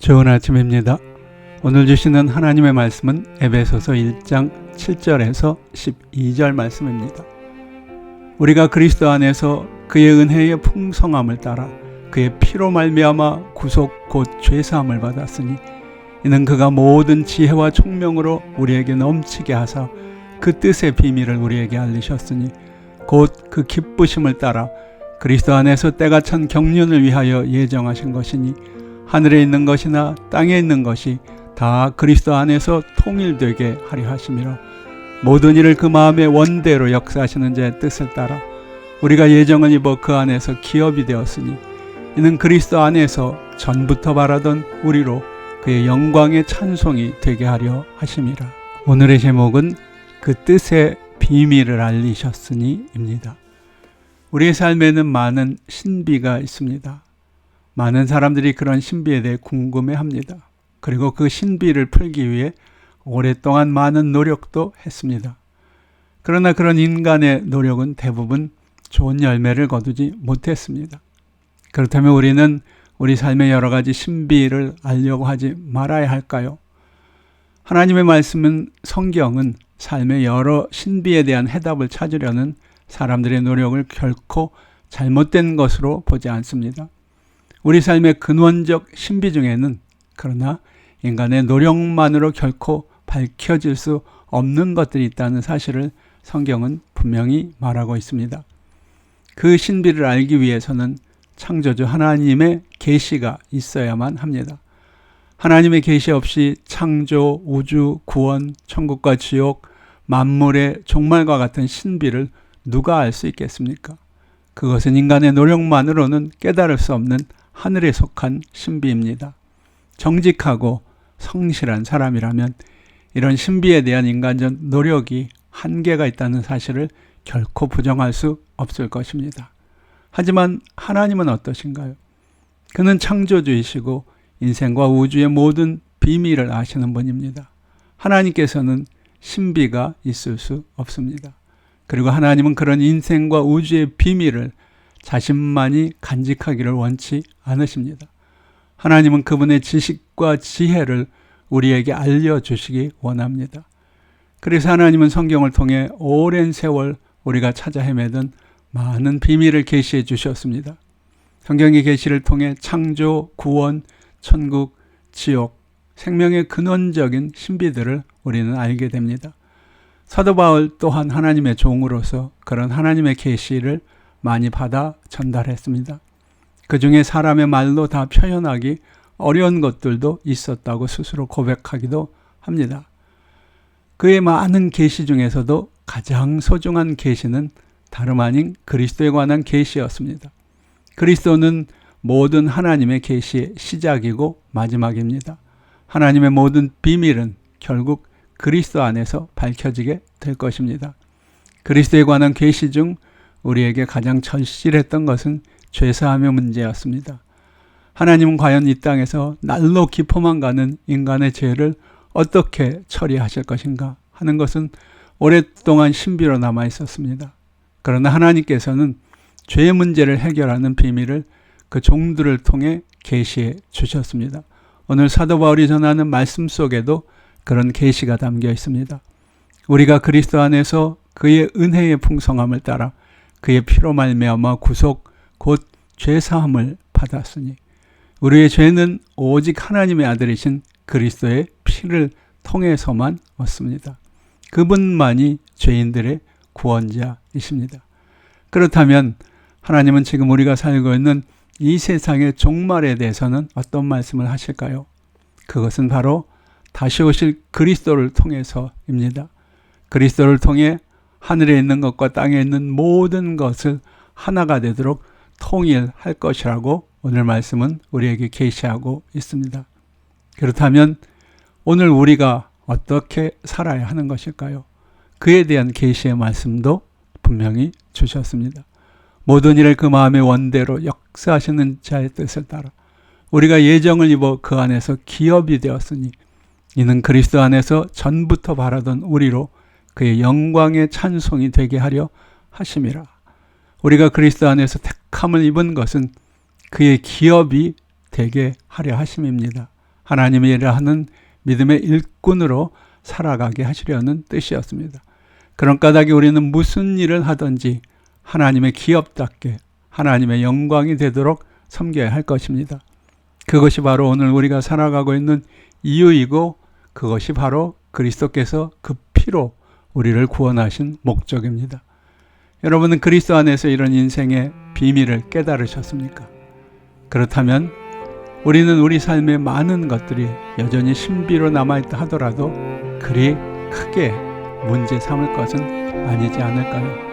좋은 아침입니다. 오늘 주시는 하나님의 말씀은 에베소서 1장 7절에서 12절 말씀입니다. 우리가 그리스도 안에서 그의 은혜의 풍성함을 따라 그의 피로 말미암아 구속 곧 죄사함을 받았으니 이는 그가 모든 지혜와 총명으로 우리에게 넘치게 하사 그 뜻의 비밀을 우리에게 알리셨으니 곧 그 기쁘심을 따라 그리스도 안에서 때가 찬 경륜을 위하여 예정하신 것이니 하늘에 있는 것이나 땅에 있는 것이 다 그리스도 안에서 통일되게 하려 하심이라. 모든 일을 그 마음의 원대로 역사하시는 자의 뜻을 따라 우리가 예정을 입어 그 안에서 기업이 되었으니 이는 그리스도 안에서 전부터 바라던 우리로 그의 영광의 찬송이 되게 하려 하심이라. 오늘의 제목은 그 뜻의 비밀을 알리셨으니입니다. 우리의 삶에는 많은 신비가 있습니다. 많은 사람들이 그런 신비에 대해 궁금해합니다. 그리고 그 신비를 풀기 위해 오랫동안 많은 노력도 했습니다. 그러나 그런 인간의 노력은 대부분 좋은 열매를 거두지 못했습니다. 그렇다면 우리는 우리 삶의 여러 가지 신비를 알려고 하지 말아야 할까요? 하나님의 말씀은, 성경은 삶의 여러 신비에 대한 해답을 찾으려는 사람들의 노력을 결코 잘못된 것으로 보지 않습니다. 우리 삶의 근원적 신비 중에는 그러나 인간의 노력만으로 결코 밝혀질 수 없는 것들이 있다는 사실을 성경은 분명히 말하고 있습니다. 그 신비를 알기 위해서는 창조주 하나님의 계시가 있어야만 합니다. 하나님의 계시 없이 창조, 우주, 구원, 천국과 지옥, 만물의 종말과 같은 신비를 누가 알 수 있겠습니까? 그것은 인간의 노력만으로는 깨달을 수 없는 하늘에 속한 신비입니다. 정직하고 성실한 사람이라면 이런 신비에 대한 인간적 노력이 한계가 있다는 사실을 결코 부정할 수 없을 것입니다. 하지만 하나님은 어떠신가요? 그는 창조주이시고 인생과 우주의 모든 비밀을 아시는 분입니다. 하나님께서는 신비가 있을 수 없습니다. 그리고 하나님은 그런 인생과 우주의 비밀을 자신만이 간직하기를 원치 않으십니다. 하나님은 그분의 지식과 지혜를 우리에게 알려주시기 원합니다. 그래서 하나님은 성경을 통해 오랜 세월 우리가 찾아 헤매던 많은 비밀을 계시해 주셨습니다. 성경의 계시를 통해 창조, 구원, 천국, 지옥, 생명의 근원적인 신비들을 우리는 알게 됩니다. 사도 바울 또한 하나님의 종으로서 그런 하나님의 계시를 많이 받아 전달했습니다. 그 중에 사람의 말로 다 표현하기 어려운 것들도 있었다고 스스로 고백하기도 합니다. 그의 많은 계시 중에서도 가장 소중한 계시는 다름 아닌 그리스도에 관한 계시였습니다. 그리스도는 모든 하나님의 계시의 시작이고 마지막입니다. 하나님의 모든 비밀은 결국 그리스도 안에서 밝혀지게 될 것입니다. 그리스도에 관한 계시 중 우리에게 가장 절실했던 것은 죄사함의 문제였습니다. 하나님은 과연 이 땅에서 날로 깊어만 가는 인간의 죄를 어떻게 처리하실 것인가 하는 것은 오랫동안 신비로 남아 있었습니다. 그러나 하나님께서는 죄의 문제를 해결하는 비밀을 그 종들을 통해 계시해 주셨습니다. 오늘 사도 바울이 전하는 말씀 속에도 그런 계시가 담겨 있습니다. 우리가 그리스도 안에서 그의 은혜의 풍성함을 따라 그의 피로 말미암아 구속 곧 죄사함을 받았으니 우리의 죄는 오직 하나님의 아들이신 그리스도의 피를 통해서만 얻습니다. 그분만이 죄인들의 구원자이십니다. 그렇다면 하나님은 지금 우리가 살고 있는 이 세상의 종말에 대해서는 어떤 말씀을 하실까요? 그것은 바로 다시 오실 그리스도를 통해서입니다. 그리스도를 통해 하늘에 있는 것과 땅에 있는 모든 것을 하나가 되도록 통일할 것이라고 오늘 말씀은 우리에게 계시하고 있습니다. 그렇다면 오늘 우리가 어떻게 살아야 하는 것일까요? 그에 대한 계시의 말씀도 분명히 주셨습니다. 모든 일을 그 마음의 원대로 역사하시는 자의 뜻을 따라 우리가 예정을 입어 그 안에서 기업이 되었으니 이는 그리스도 안에서 전부터 바라던 우리로 그의 영광의 찬송이 되게 하려 하심이라. 우리가 그리스도 안에서 택함을 입은 것은 그의 기업이 되게 하려 하심입니다. 하나님이 일하는 믿음의 일꾼으로 살아가게 하시려는 뜻이었습니다. 그런 까닭에 우리는 무슨 일을 하든지 하나님의 기업답게 하나님의 영광이 되도록 섬겨야 할 것입니다. 그것이 바로 오늘 우리가 살아가고 있는 이유이고 그것이 바로 그리스도께서 그 피로 우리를 구원하신 목적입니다. 여러분은 그리스도 안에서 이런 인생의 비밀을 깨달으셨습니까? 그렇다면 우리는 우리 삶의 많은 것들이 여전히 신비로 남아있다 하더라도 그리 크게 문제 삼을 것은 아니지 않을까요?